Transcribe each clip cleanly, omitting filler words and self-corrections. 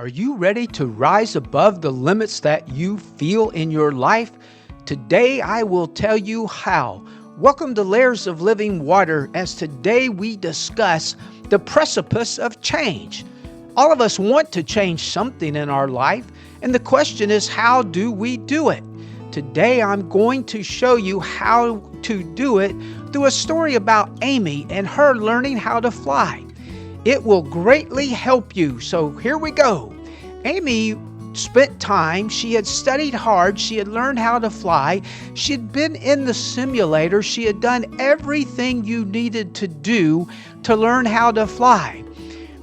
Are you ready to rise above the limits that you feel in your life? Today I will tell you how. Welcome to Layers of Living Water, as today we discuss the precipice of change. All of us want to change something in our life, and the question is, how do we do it? Today I'm going to show you how to do it through a story about Amy and her learning how to fly. It will greatly help you. So here we go. Amy spent time. She had studied hard. She had learned how to fly. She had been in the simulator. She had done everything you needed to do to learn how to fly.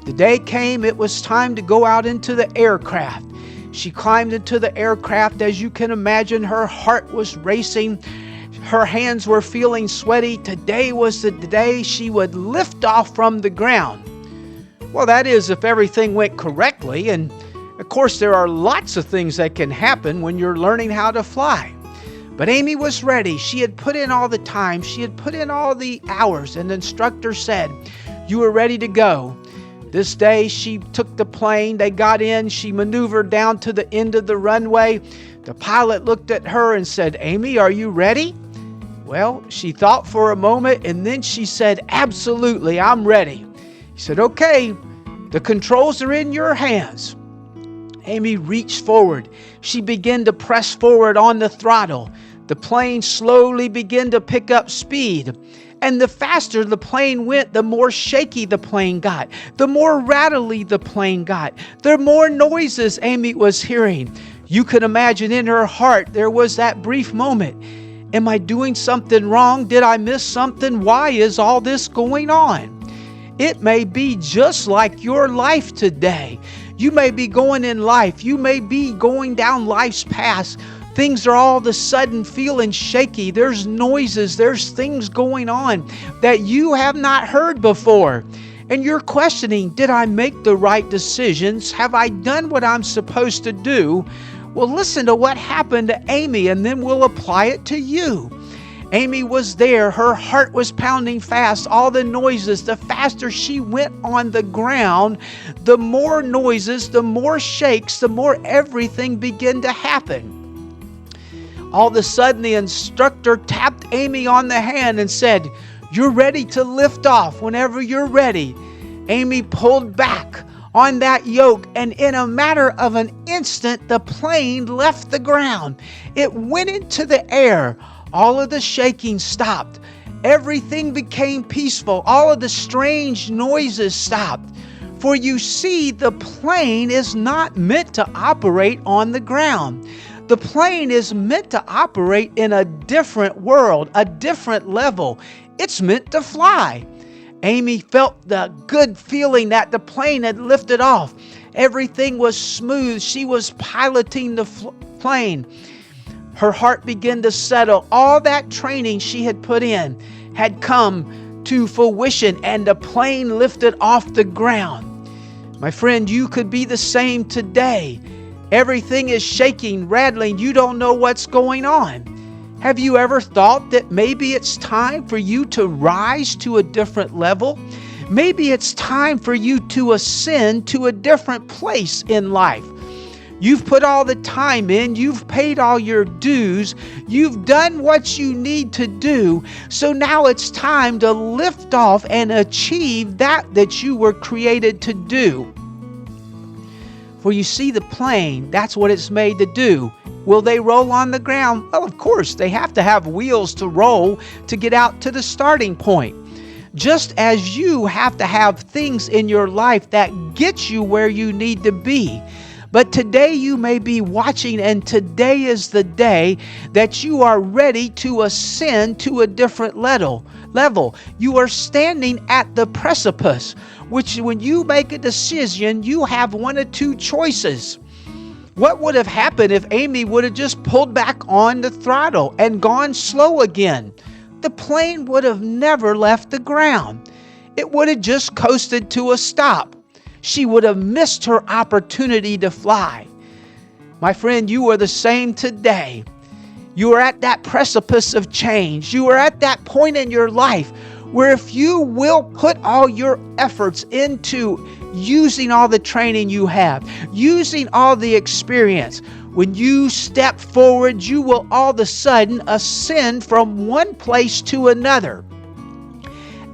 The day came. It was time to go out into the aircraft. She climbed into the aircraft. As you can imagine, her heart was racing. Her hands were feeling sweaty. Today was the day she would lift off from the ground. Well, that is if everything went correctly, and of course there are lots of things that can happen when you're learning how to fly. But Amy was ready. She had put in all the time. She had put in all the hours, and the instructor said, "You are ready to go." This day she took the plane. They got in. She maneuvered down to the end of the runway. The pilot looked at her and said, "Amy, are you ready?" Well, she thought for a moment, and then she said, "Absolutely, I'm ready." He said, "Okay, the controls are in your hands." Amy reached forward. She began to press forward on the throttle. The plane slowly began to pick up speed. And the faster the plane went, the more shaky the plane got. The more rattly the plane got. The more noises Amy was hearing. You can imagine in her heart there was that brief moment. Am I doing something wrong? Did I miss something? Why is all this going on? It may be just like your life today. You may be going in life. You may be going down life's path. Things are all of a sudden feeling shaky. There's noises. There's things going on that you have not heard before. And you're questioning, did I make the right decisions? Have I done what I'm supposed to do? Well, listen to what happened to Amy, and then we'll apply it to you. Amy was there. Her heart was pounding fast. All the noises, the faster she went on the ground, the more noises, the more shakes, the more everything began to happen. All of a sudden, the instructor tapped Amy on the hand and said, "You're ready to lift off whenever you're ready." Amy pulled back on that yoke, and in a matter of an instant, the plane left the ground. It went into the air. All of the shaking stopped. Everything became peaceful. All of the strange noises stopped. For you see, the plane is not meant to operate on the ground. The plane is meant to operate in a different world, a different level. It's meant to fly. Amy felt the good feeling that the plane had lifted off. Everything was smooth. She was piloting the plane. Her heart began to settle. All that training she had put in had come to fruition, and the plane lifted off the ground. My friend, you could be the same today. Everything is shaking, rattling. You don't know what's going on. Have you ever thought that maybe it's time for you to rise to a different level? Maybe it's time for you to ascend to a different place in life. You've put all the time in. You've paid all your dues. You've done what you need to do. So now it's time to lift off and achieve that you were created to do. For you see, the plane, that's what it's made to do. Will they roll on the ground? Well, of course, they have to have wheels to roll to get out to the starting point. Just as you have to have things in your life that get you where you need to be. But today you may be watching, and today is the day that you are ready to ascend to a different level. You are standing at the precipice, which when you make a decision, you have one of two choices. What would have happened if Amy would have just pulled back on the throttle and gone slow again? The plane would have never left the ground. It would have just coasted to a stop. She would have missed her opportunity to fly. My friend, you are the same today. You are at that precipice of change. You are at that point in your life where if you will put all your efforts into using all the training you have, using all the experience, when you step forward, you will all of a sudden ascend from one place to another.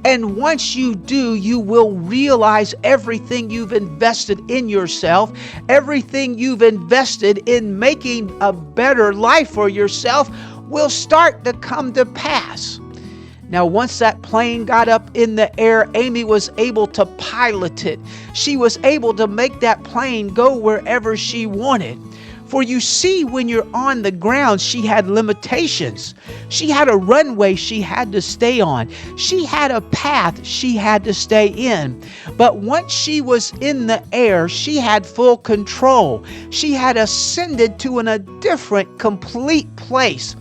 And once you do, you will realize everything you've invested in yourself, everything you've invested in making a better life for yourself will start to come to pass. Now, once that plane got up in the air, Amy was able to pilot it. She was able to make that plane go wherever she wanted. For you see, when you're on the ground, she had limitations. She had a runway she had to stay on. She had a path she had to stay in. But once she was in the air, she had full control. She had ascended to a different, complete place.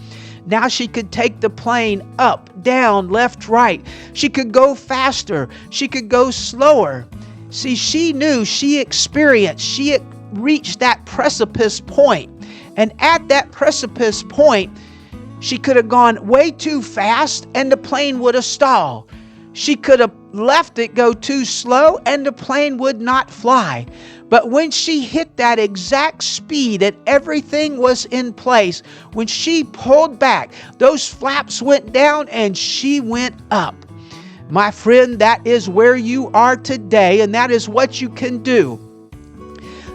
Now she could take the plane up, down, left, right. She could go faster. She could go slower. See, she knew, she experienced, she reached that precipice point. And at that precipice point, she could have gone way too fast and the plane would have stalled. She could have left it go too slow and the plane would not fly. But when she hit that exact speed and everything was in place, when she pulled back, those flaps went down and she went up. My friend, that is where you are today, and that is what you can do.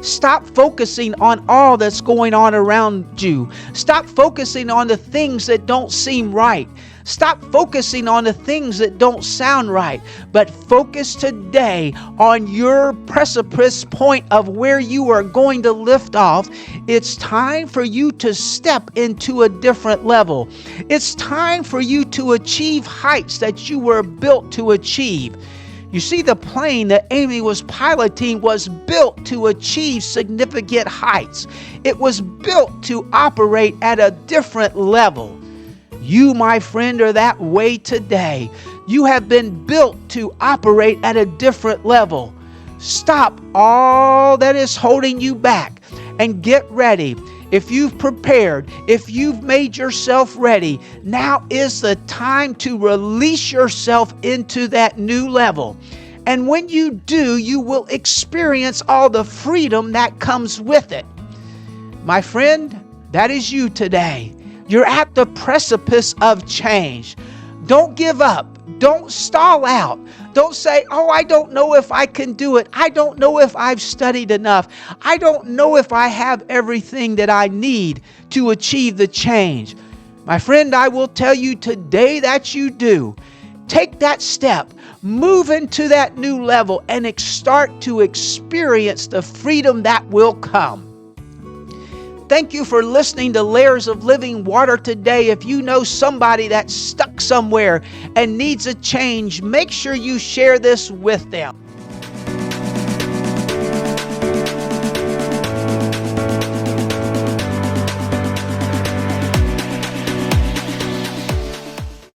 Stop focusing on all that's going on around you. Stop focusing on the things that don't seem right. Stop focusing on the things that don't sound right. But focus today on your precipice point of where you are going to lift off. It's time for you to step into a different level. It's time for you to achieve heights that you were built to achieve. You see, the plane that Amy was piloting was built to achieve significant heights. It was built to operate at a different level. You, my friend, are that way today. You have been built to operate at a different level. Stop all that is holding you back and get ready. If you've prepared, if you've made yourself ready, now is the time to release yourself into that new level. And when you do, you will experience all the freedom that comes with it. My friend, that is you today. You're at the precipice of change. Don't give up. Don't stall out. Don't say, oh, I don't know if I can do it. I don't know if I've studied enough. I don't know if I have everything that I need to achieve the change. My friend, I will tell you today that you do. Take that step. Move into that new level and start to experience the freedom that will come. Thank you for listening to Layers of Living Water today. If you know somebody that's stuck somewhere and needs a change, make sure you share this with them.